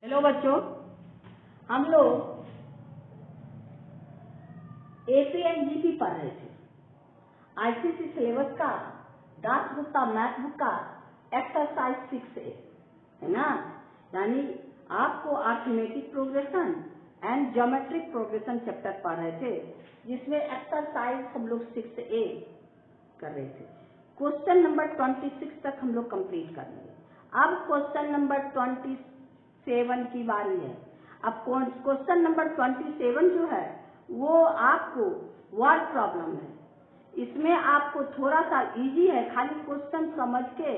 Hello बच्चों, हम लोग एपी एंड जीपी पढ़ रहे थे। आईसीसी सिलेबस का दास गुप्ता मैथ बुक का एक्सरसाइज 6A है ना। यानी आपको arithmetic progression and geometric progression chapter पढ़ रहे थे, जिसमें एक्सरसाइज हम लोग 6A कर रहे थे। क्वेश्चन नंबर 26 तक हम लोग कंप्लीट कर लिए। अब क्वेश्चन नंबर 27 की बारी है। अब क्वेश्चन नंबर 27 जो है वो आपको वर्ड प्रॉब्लम है। इसमें आपको थोड़ा सा इजी है, खाली क्वेश्चन समझ के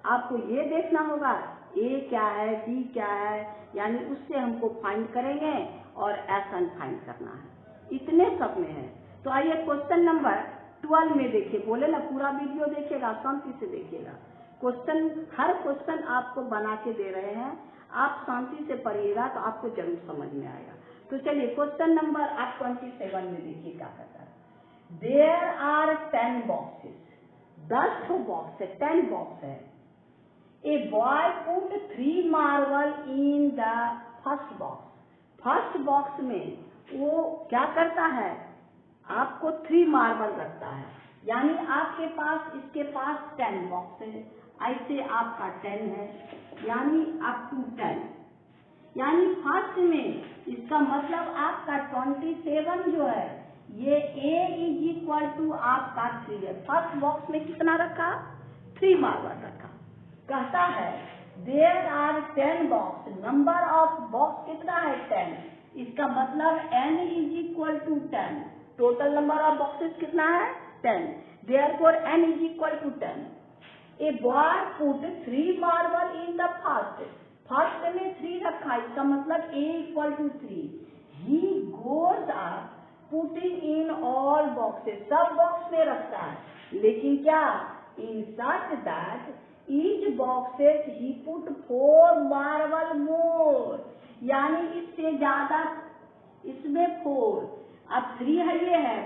आपको ये देखना होगा ए क्या है, बी क्या है, यानी उससे हमको फाइंड करेंगे और एसन फाइंड करना है। इतने सब में है। तो आइए क्वेश्चन नंबर 12 में देखिए। बोले ना पूरा वीडियो देखिएगा, शांति से देखिएगा। क्वेश्चन हर क्वेश्चन आपको बना के दे रहे हैं, आप शांति से पढ़िएगा तो आपको जरूर समझ में आएगा। तो चलिए क्वेश्चन नंबर आप 27 में देखिए क्या कहता है। देयर आर 10 बॉक्सेस, 10 ठो बॉक्स है, 10 बॉक्स है। ए boy put 3 marble in the first box. First box में वो क्या करता है, आपको 3 मार्बल रखता है। यानी आपके पास इसके पास 10 बॉक्स है, ऐसे आपका 10 है, यानी अप टू 10। यानी फर्स्ट में इसका मतलब आपका 27 जो है ये A इज इक्वल टू आपका 3 है। फर्स्ट बॉक्स में कितना रखा, 3 मार्बल रखा। कहता है there are 10 box, number of box कितना है 10। इसका मतलब n is equal to 10। Total number of boxes कितना है 10। Therefore n is equal to 10। A boy put 3 marble in the first में 3 रखा, इसका मतलब A equal to 3। He goes up putting in all boxes, सब बॉक्स में रखता है, लेकिन क्या in such that each boxes he put 4 marble मोर, यानी इससे ज्यादा, इसमें 4, अब 3 है, ये है,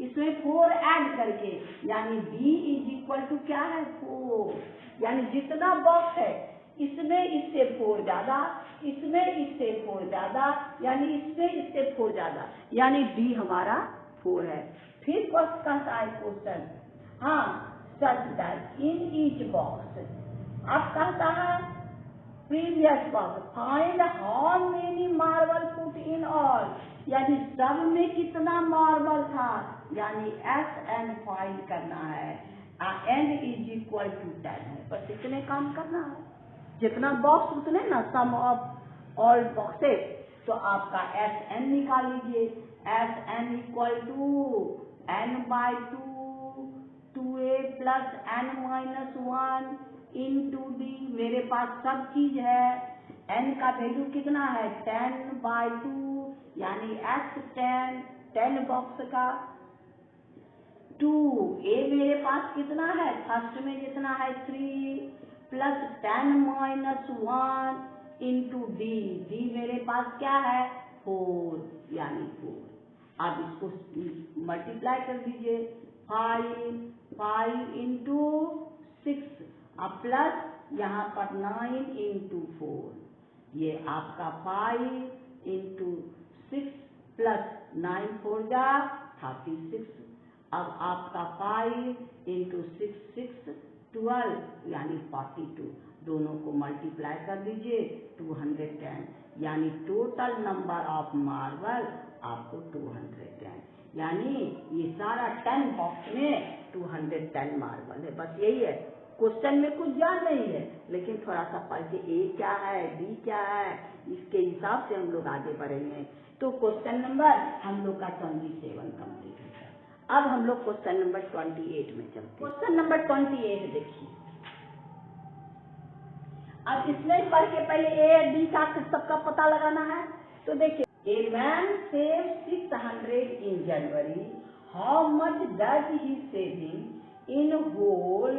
इसमें 4 ऐड करके, यानी B इज इक्वल टू क्या है 4। यानी जितना बॉक्स है इसमें इससे 4 ज्यादा, इसमें इससे 4 ज्यादा, यानी इसमें इससे 4 ज्यादा, यानी D हमारा 4 है। फिर कहता है क्वेश्चन, हाँ such that in each box, अब कहता है previous box find how many marble put in all, यानी सब में कितना मार्बल था, यानी SN फाइंड करना है। N इज इक्वल टू 10 है, बस इतने काम करना है। जितना बॉक्स उतने ना, सम ऑफ ऑल बॉक्सेस, तो आपका SN निकाल लीजिए। SN equal to N/2 2A plus N-1 into D। मेरे पास सब चीज है। N का वैल्यू कितना है 10/2, यानी S10 बॉक्स का 2A मेरे पास कितना है, फर्स्ट में जितना है 3 प्लस 10-1 इंटू D मेरे पास क्या है 4, यानी 4। अब इसको मल्टीप्लाई कर दीजिए, 5 इंटू 6, अब प्लस यहाँ पर 9 इंटू 4, ये आपका 5 इंटू 6 प्लस 9 4 जा 36। अब आपका 5 इंटू 6 12, यानी 42। दोनों को मल्टीप्लाई कर दीजिए 210, यानी टोटल नंबर ऑफ मार्बल आपको 210, यानी ये सारा 10 बॉक्स में 210 मार्बल है। बस यही है, क्वेश्चन में कुछ ज्ञान नहीं है, लेकिन थोड़ा सा पढ़ के A क्या है, B क्या है, इसके हिसाब से हम लोग आगे बढ़ेंगे। तो क्वेश्चन नंबर हम लोग का 27 कंप्लीट है। अब हम लोग क्वेश्चन नंबर 28 में चलते हैं। क्वेश्चन नंबर 28 देखिए। अब इसमें पढ़ के पहले A B का सबका पता लगाना है। तो देखिए, a man save 600 in January, how much does he saving in whole,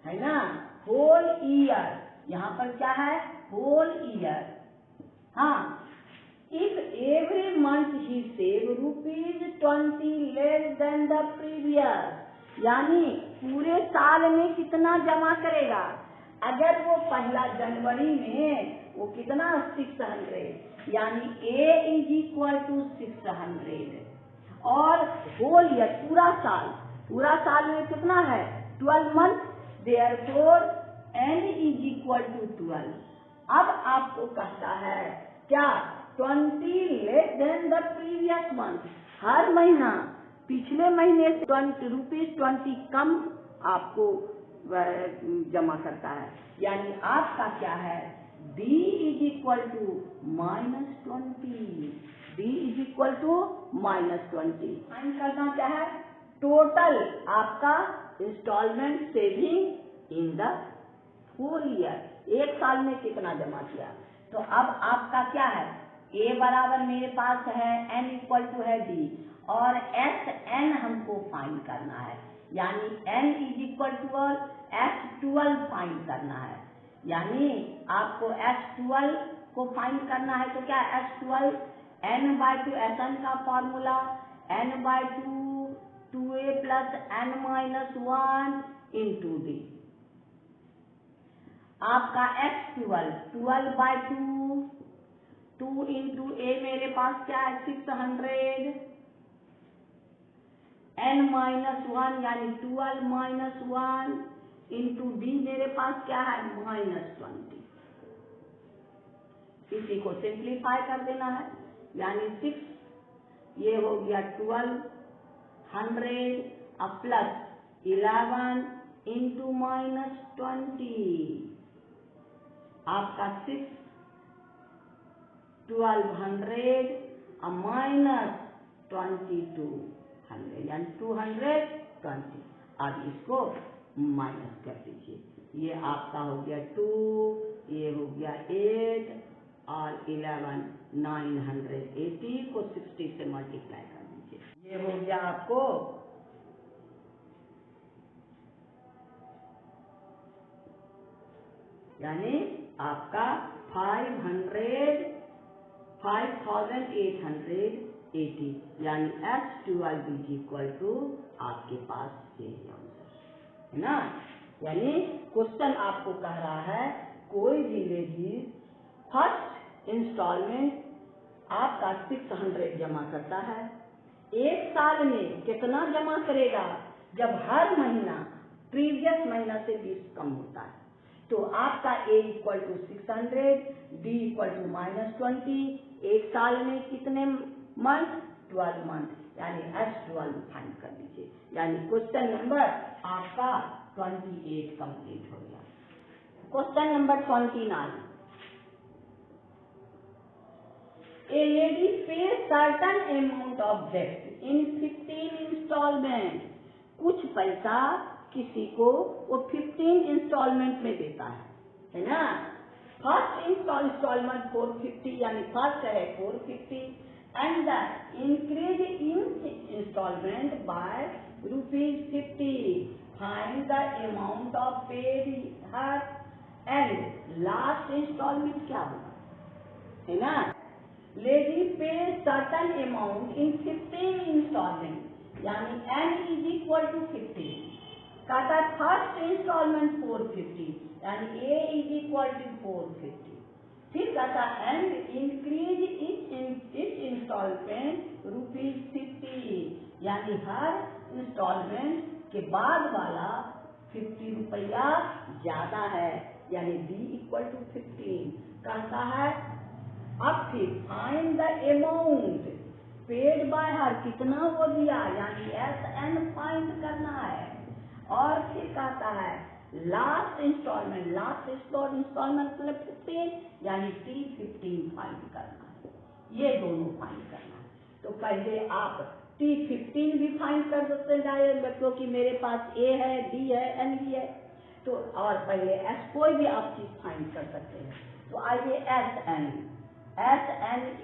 है ना, होल ईयर। यहाँ पर क्या है, होल ईयर। हाँ, if every month he save ₹20 less than the previous, यानी पूरे साल में कितना जमा करेगा। अगर वो 1 जनवरी में वो कितना 600, यानी A इज इक्वल टू 600 और होल ईयर पूरा साल में कितना है 12 month, therefore n is equal to 12। अब आपको कहता है क्या 20 less than the previous month, हर महीना पिछले महीने से ₹20 कम आपको जमा करता है, यानी आपका क्या है D is equal to -20, D is equal to -20। Find करना क्या है टोटल आपका instalment saving in the whole year, एक साल में कितना जमा किया। तो अब आपका क्या है A बराबर मेरे पास है n इक्वल टू है D और SN हमको फाइंड करना है, यानी n is equal to S12 find करना है, यानी आपको S12 को फाइंड करना है। तो क्या S12 n/2 SN का formula n/2 2A plus n-1 into D। आपका X12 12/2 2 इंटू A मेरे पास क्या है 600 n-1 यानी 12 - 1 इंटू D मेरे पास क्या है -20। इसी को सिंप्लीफाई कर देना है, यानी 6 ये हो गया 1200 अब प्लस 11 इंटू -20, आपका 6 1200 अब -2200 यानी 220। अब इसको माइनस कर दीजिए, ये आपका हो गया 2, ये हो गया 8 और 11 980 को 60 से मल्टीप्लाई कर दीजिए, ये हो गया आपको यानी आपका 5880, यानी S12 इज इक्वल टू आपके पास ये आंसर है ना। यानी क्वेश्चन आपको कह रहा है कोई भी लेडीज फर्स्ट इंस्टॉलमेंट आपका 600 जमा करता है, एक साल में कितना जमा करेगा जब हर महीना प्रीवियस महीना से 20 कम होता है। तो आपका A equal to 600, D equal to -20, एक साल में कितने मंथ 12 मंथ, यानी S12 फाइंड कर लीजिए, यानी क्वेश्चन नंबर आपका 28 कंप्लीट हो गया। Question number 29, A lady pays certain amount of debt in 15 installment, कुछ पैसा किसी को वो 15 इंस्टॉलमेंट में देता है ना। फर्स्ट इंस्टॉलमेंट 450 यानी फर्स्ट है 450 and the increase in instalment by ₹50, find the amount of paid her and last instalment क्या होगा है ना। Lady pay certain amount in 15 instalment, यानी n इज इक्वल टू 15, कहता है फर्स्ट इंस्टॉलमेंट 450 यानी A इज इक्वल टू 450, फिर कहता एंड इंक्रीज इच इंस्टॉलमेंट ₹50, यानी हर इंस्टॉलमेंट के बाद वाला 50 रुपया ज्यादा है, यानी D इक्वल टू 15। कहता है अब फिर find the amount paid by हर, कितना वो दिया, यानी SN फाइंड करना है। और फिर कहता है लास्ट इंस्टॉलमेंट मतलब 15, यानी T15 फाइंड करना है, ये दोनों फाइंड करना है। तो पहले आप T15 भी फाइंड कर सकते हैं, क्योंकि मेरे पास A है, D है, N भी है, तो और पहले S कोई भी आप चीज फाइंड कर सकते हैं। तो आइए SN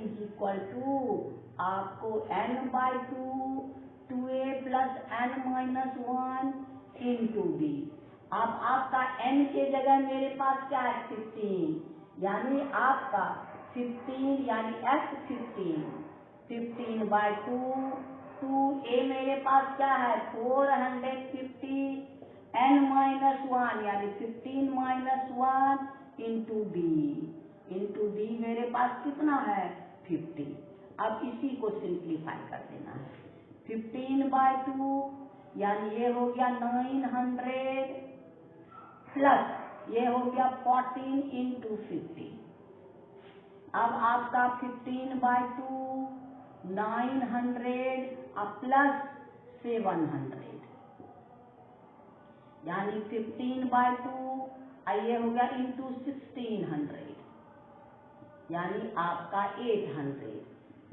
इज इक्वल टू आपको n/2 2A plus n-1 into D। अब आपका n के जगह मेरे पास क्या है 15, यानी आपका 15 यानी S15/2 2A मेरे पास क्या है 450 n-1 यानी 15 - 1 इंटू D इंटू डी मेरे पास कितना है 50। अब इसी को सिंप्लीफाई कर देना है। 15/2 यानी ये हो गया 900 प्लस ये हो गया 14 इंटू 50। अब आपका 15/2 900 प्लस 700 यानी 15/2 ये हो गया इंटू 1600 यानी आपका 800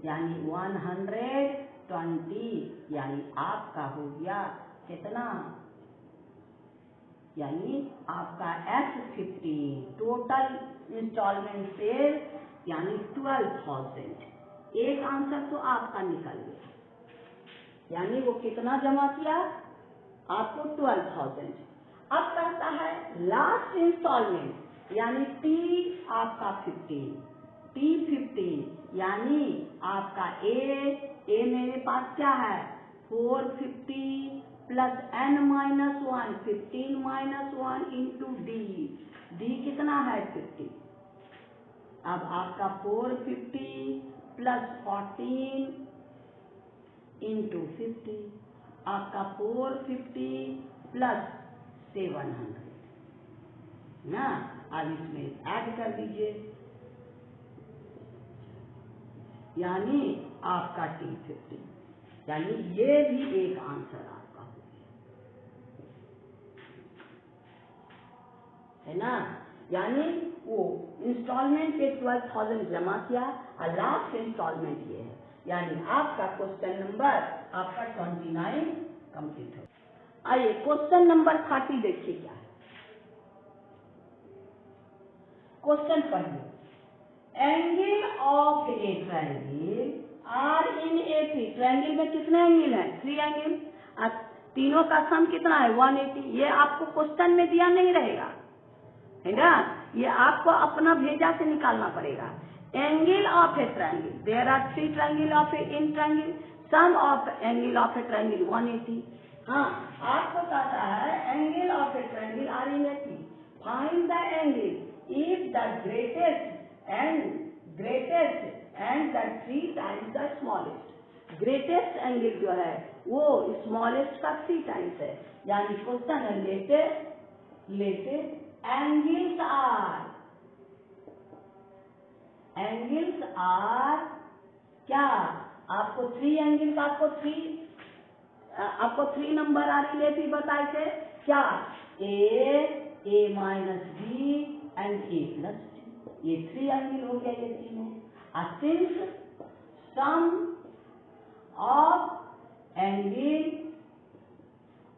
यानी 120 यानी आपका हो गया कितना, यानी आपका S15 टोटल इंस्टॉलमेंट से यानी 12,000। एक आंसर तो आपका निकल गया, यानी वो कितना जमा किया आपको 12,000। अब कहता है लास्ट इंस्टॉलमेंट यानी T आपका 15, T15 यानी आपका ए मेरे पास क्या है 450 प्लस n-1 15 - 1 इंटू डी कितना है 50। अब आपका 450 प्लस 14 इंटू 50 आपका 450 प्लस 700 ना। अब इसमें ऐड कर दीजिए यानी आपका T15 यानी ये भी एक आंसर आपका हो गया है ना। यानी वो इंस्टॉलमेंट पे 12,000 जमा किया और लास्ट इंस्टॉलमेंट ये है, यानी आपका क्वेश्चन नंबर आपका 29 कंप्लीट हो। आइए क्वेश्चन नंबर 30 देखिए क्या है। क्वेश्चन पढ़िए। Angle of a triangle are in a triangle में कितने एंगल है 3 एंगल, तीनों का सम कितना है 180। ये आपको क्वेश्चन में दिया नहीं रहेगा है ना, ये आपको अपना भेजा से निकालना पड़ेगा। Angle of a triangle, there are 3 triangle of a in triangle, sum of angle of a triangle 180। हाँ, आपको कहता है angle of a triangle are in a T, find the angle if the greatest and the 3 times the smallest. Greatest angle जो है वो smallest का 3 times है, यानी क्वेश्चन है लेटेस्ट एंगल्स आर क्या, आपको 3 एंगल आपको 3 नंबर आ रिलेटिव बताए थे क्या, A minus B and A plus D, ये 3 एंगल हो गया ये तीनों। Since sum of angle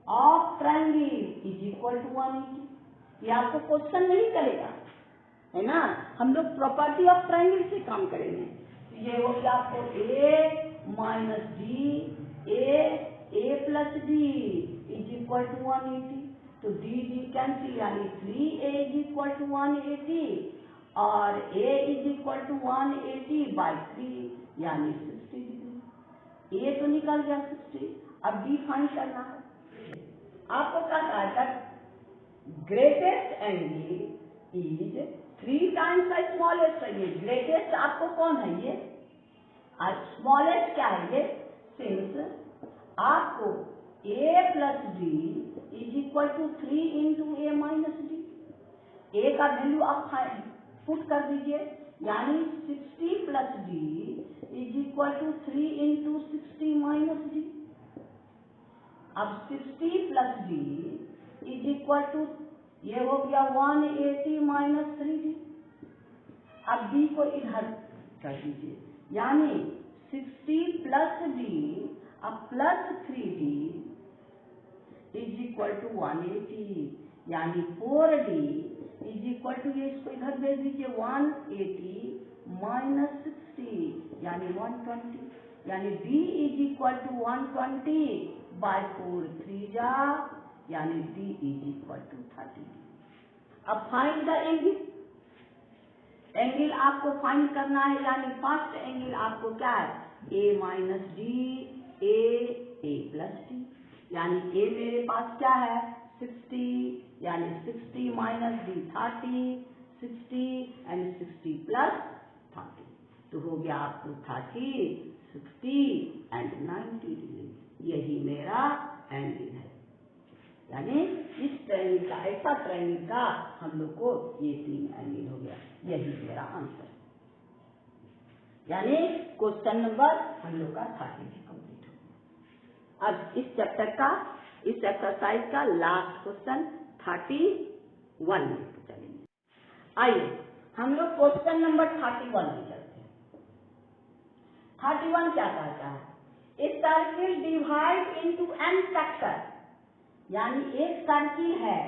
of triangle is equal to 180, ये आपको क्वेश्चन नहीं करेगा है ना, हम लोग प्रॉपर्टी ऑफ ट्रायंगल से काम करेंगे। तो ये हो गया आपको A minus D A plus D is equal to 180, तो डी कैंसिल यानी 3a इज इक्वल टू 180 और a इज इक्वल टू 180/3 यानी 60 डिग्री। ए तो निकल गया 60, अब डी फाइंड करना है। आपको कहता है greatest angle is 3 times the smallest angle. Greatest आपको कौन है ये, और स्मॉलेस्ट क्या है ये, सिंस आपको a plus D is equal to 3 into A minus D, A का वैल्यू आप पुट कर दीजिए यानी 60 plus D is equal to 3 into 60 minus D. अब 60 plus D is equal to ये हो गया 180 माइनस 3d। अब d को इधर कर दीजिए यानी 60 प्लस डी अब plus 3d is equal to 180 यानी 4d इज इक्वल टू, ये इसको इधर भेज दीजिए 180 माइनस 60 यानी 120 यानी d इज इक्वल टू 120/4 3 जा यानी d इज इक्वल टू 30। अब फाइंड द एंगल आपको फाइंड करना है, यानी फर्स्ट एंगल आपको क्या है a minus D A plus D, यानी a मेरे पास क्या है 60 यानी 60 माइनस डी 30, 60 एंड 60 प्लस 30, तो हो गया आपको 30, 60 एंड 90 डिग्री। यही मेरा एंगल है। यानी इस ट्रायंगल का, ऐसा ट्रायंगल का हम लोग को ये 3 एंगल हो गया। यही मेरा आंसर। यानी क्वेश्चन नंबर हम लोग का 30 कंप्लीट हो गया। अब इस चैप्टर का, इस एक्सरसाइज का लास्ट क्वेश्चन 31 में चलेंगे। आइए हम लोग क्वेश्चन नंबर 31 में चलते हैं। 31 क्या कहता है? A circle divide into n sector, यानी एक सर्किल है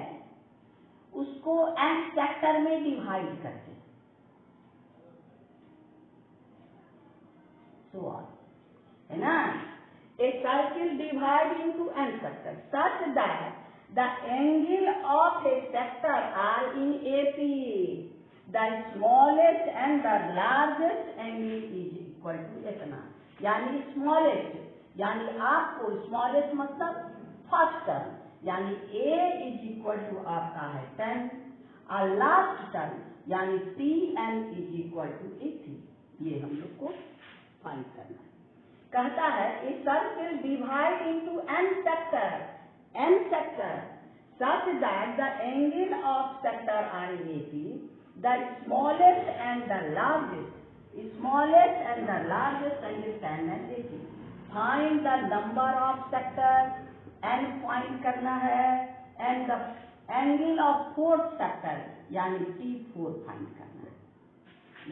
उसको n सेक्टर में डिवाइड करते हैं। है ना? A circle divided into n sectors such that the angle of a sector are in AP. The smallest and the largest angle is equal to इतना। यानी smallest, यानी आपको smallest मतलब फर्स्ट टर्म, यानी A is equal to आपका है 10 और last term यानी Tn is equal to 80। ये हम लोग को फाइंड करना है। कहता है a circle divide into n sector such that the angle of sector are in AP, the smallest and the largest angle 10 and 80. Find the number of sectors, n find करना है, and the angle of fourth sector यानी T4 find करना है।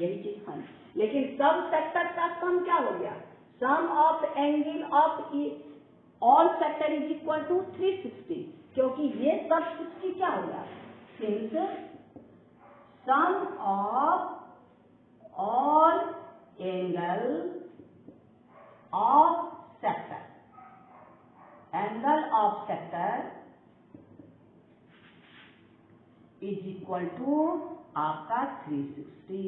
यही चीज find, लेकिन सब sector का सम क्या हो गया? Sum of angle of all sector is equal to 360, क्योंकि ये सब 60 क्या हो गया? Since sum of all angle of sector is equal to आपका 360,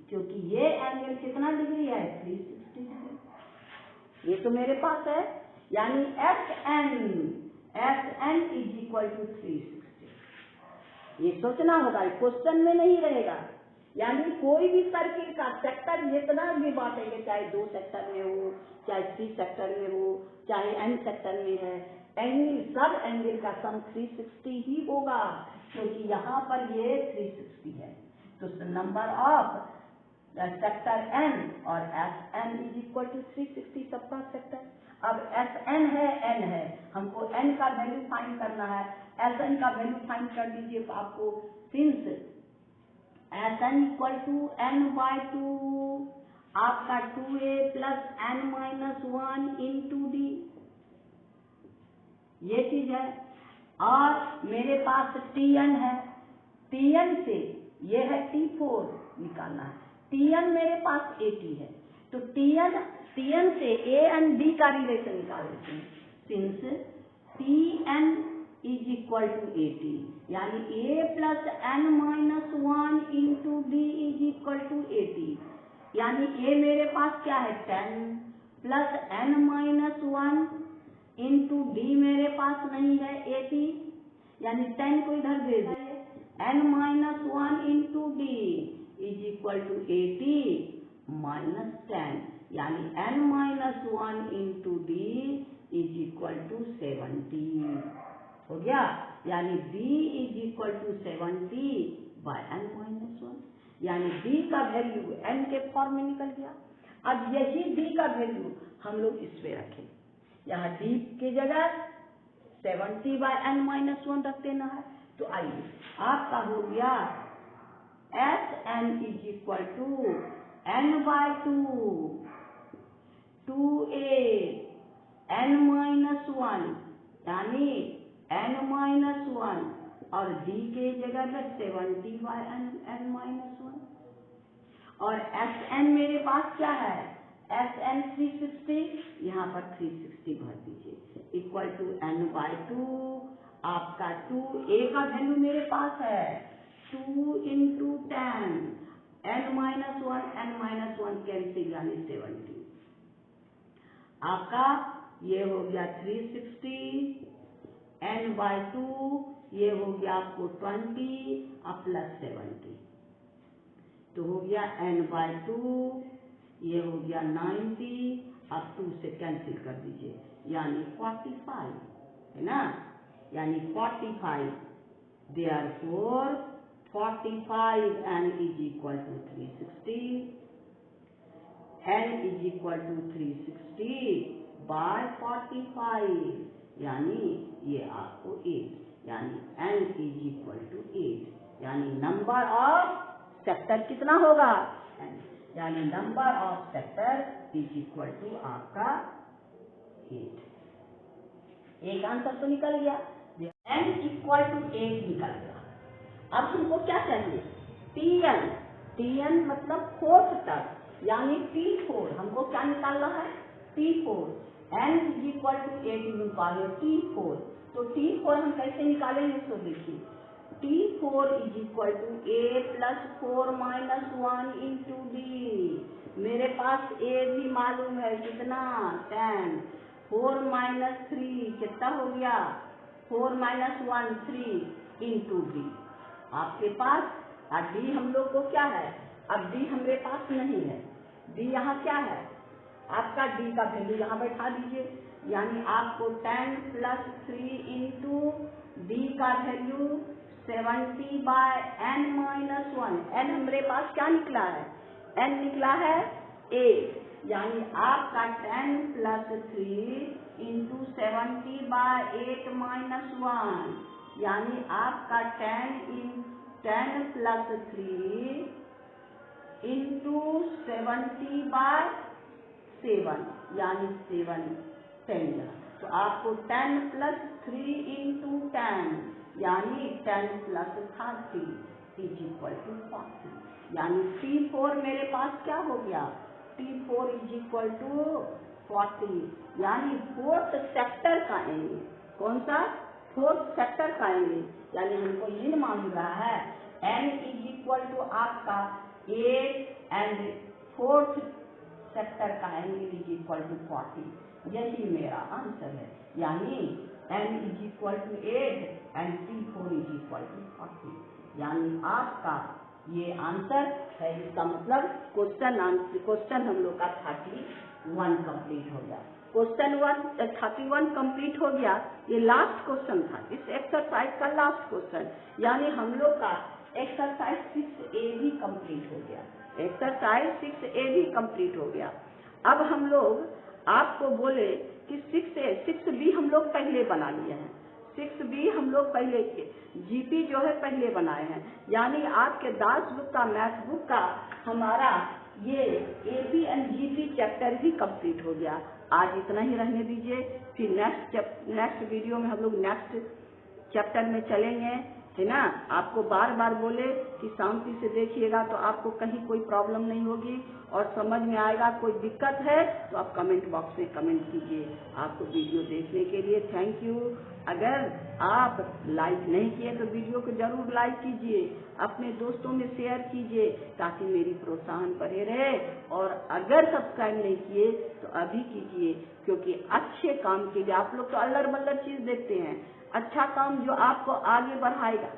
क्योंकि ये एंगल कितना डिग्री है? 360 डिग्री। ये तो मेरे पास है, यानी Sn इज इक्वल टू 360। ये सोचना होगा, क्वेश्चन में नहीं रहेगा। यानी कोई भी सर्किल का सेक्टर जितना भी बांटेंगे, चाहे 2 सेक्टर में हो, चाहे 3 सेक्टर में हो, चाहे n सेक्टर में है, एंगल सब एंगल का सम 360 ही होगा, क्योंकि यहाँ पर ये 360 है। तो नंबर ऑफ सेक्टर n और Sn इज इक्वल टू 360 सबका सेक्टर। अब Sn है, n है, हमको n का वैल्यू फाइंड करना है। Sn का वैल्यू फाइंड कर दीजिए तो आपको since Sn equal to n/2 आपका 2a plus n-1 into d, ये चीज है। और मेरे पास Tn है, Tn से ये है T4 निकालना है। Tn मेरे पास 80 है, तो Tn से A एंड D का रिलेशन निकाल लेते हैं। Since Tn is equal to 80, यानी A plus n-1 into D is equal to 80, यानी A मेरे पास क्या है? 10 प्लस n-1 इंटू D मेरे पास नहीं है 80, यानी 10 को इधर दे दे, n-1 into D is equal to 80 minus 10, यानी n-1 into D is equal to 70 हो गया। यानी D is equal to 70 by n-1, यानी D का वैल्यू n के फॉर्म में निकल गया। अब यही D का वैल्यू हम लोग इसमें रखें, यहाँ D की जगह 70 बाय n-1 रख देना है। तो आइए आपका हो गया Sn is equal to n/2 2a n-1 यानी n-1 और D के जगह में 70 बाय n-1 और Sn मेरे पास क्या है? Sn 360, यहाँ पर 360 भर दीजिए, इक्वल टू n/2 आपका 2a का वैल्यू मेरे पास है 2 इंटू 10 n-1 कैंसिल यानी 70, आपका ये हो गया 360 n/2, ये हो गया आपको 20 और प्लस 70, तो हो गया n/2, ये हो गया 90, अब 2 से कैंसिल कर दीजिए, यानी 45, है ना, यानी 45, therefore 45 n is equal to 360, n is equal to 360 by 45, यानी ये आपको 8, यानी n is equal to 8, यानी नंबर ऑफ सेक्टर कितना होगा, n, यानी number of sector is equal to आपका 8। एक आंसर तो निकल गया, n इक्वल टू 8 निकल गया। अब हमको क्या चाहिए, Tn मतलब फोर्थ तक, यानी T4 हमको क्या निकालना है, T4, n is equal to 8 निकालो T4, तो T4 हम कैसे निकालेंगे, तो देखिए T4 is equal to A plus 4 minus 1 into D। मेरे पास A भी मालूम है कितना, 10, 4 माइनस 3 कितना हो गया, 4 माइनस 1 3 इंटू D। आपके पास अब D हम लोग को क्या है, अब D हमारे पास नहीं है, D यहाँ क्या है, आपका D का वैल्यू यहाँ बैठा दीजिए, यानी आपको 10 प्लस 3 इंटू D का value 70 by n minus 1, n हमारे पास क्या निकला है, n निकला है 8, यानी आपका 10 प्लस 3 इंटू 70 बाय 8 माइनस 1, यानी आपका 10 प्लस 3 इंटू 70 बाय 7, यानी 7 10, तो आपको 10 प्लस 3 इंटू 10, यानी 10 प्लस 30 इज इक्वल टू 40, यानी T4 मेरे पास क्या हो गया, T4 इज इक्वल टू 40, यानी फोर्थ सेक्टर का एंगल, कौन सा, फोर्थ सेक्टर का एंगल, यानी हमको ये मालूम रहा है n इज इक्वल टू आपका 8 एंड फोर्थ सेक्टर का एंगल इज इक्वल टू 40, यही मेरा आंसर है, यानी n is equal to 8 and T4 is equal to 40, यानी आपका ये आंसर है। इसका मतलब क्वेश्चन हम लोग का 31 कंप्लीट हो गया, क्वेश्चन 31 कंप्लीट हो गया। ये लास्ट क्वेश्चन था इस एक्सरसाइज का, लास्ट क्वेश्चन, यानी हम लोग का एक्सरसाइज 6A भी कंप्लीट हो गया, एक्सरसाइज 6A भी कंप्लीट हो गया। अब हम लोग आपको बोले कि 6B हम लोग पहले बना लिए हैं, 6B हम लोग पहले GP जो है पहले बनाए हैं, यानी आपके दास बुक का, मैथ बुक का हमारा ये AP एंड GP चैप्टर भी कंप्लीट हो गया। आज इतना ही रहने दीजिए, फिर नेक्स्ट वीडियो में हम लोग नेक्स्ट चैप्टर में चलेंगे, है ना। आपको बार बार बोले कि शांति से देखिएगा तो आपको कहीं कोई प्रॉब्लम नहीं होगी और समझ में आएगा। कोई दिक्कत है तो आप कमेंट बॉक्स में कमेंट कीजिए। आपको वीडियो देखने के लिए थैंक यू। अगर आप लाइक नहीं किए तो वीडियो को जरूर लाइक कीजिए, अपने दोस्तों में शेयर कीजिए ताकि मेरी प्रोत्साहन बढ़े रहे। और अगर सब्सक्राइब नहीं किए तो अभी कीजिए, क्योंकि अच्छे काम के लिए आप लोग तो अल्लर बल्लर चीज देखते हैं, अच्छा काम जो आपको आगे बढ़ाएगा,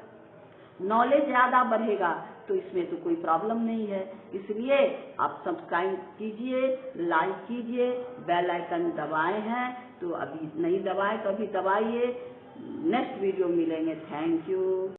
नॉलेज ज्यादा बढ़ेगा, तो इसमें तो कोई प्रॉब्लम नहीं है। इसलिए आप सब्सक्राइब कीजिए, लाइक कीजिए, बेल आइकन दबाए हैं तो अभी नहीं दबाए तो अभी दबाइए। नेक्स्ट वीडियो मिलेंगे। Thank you.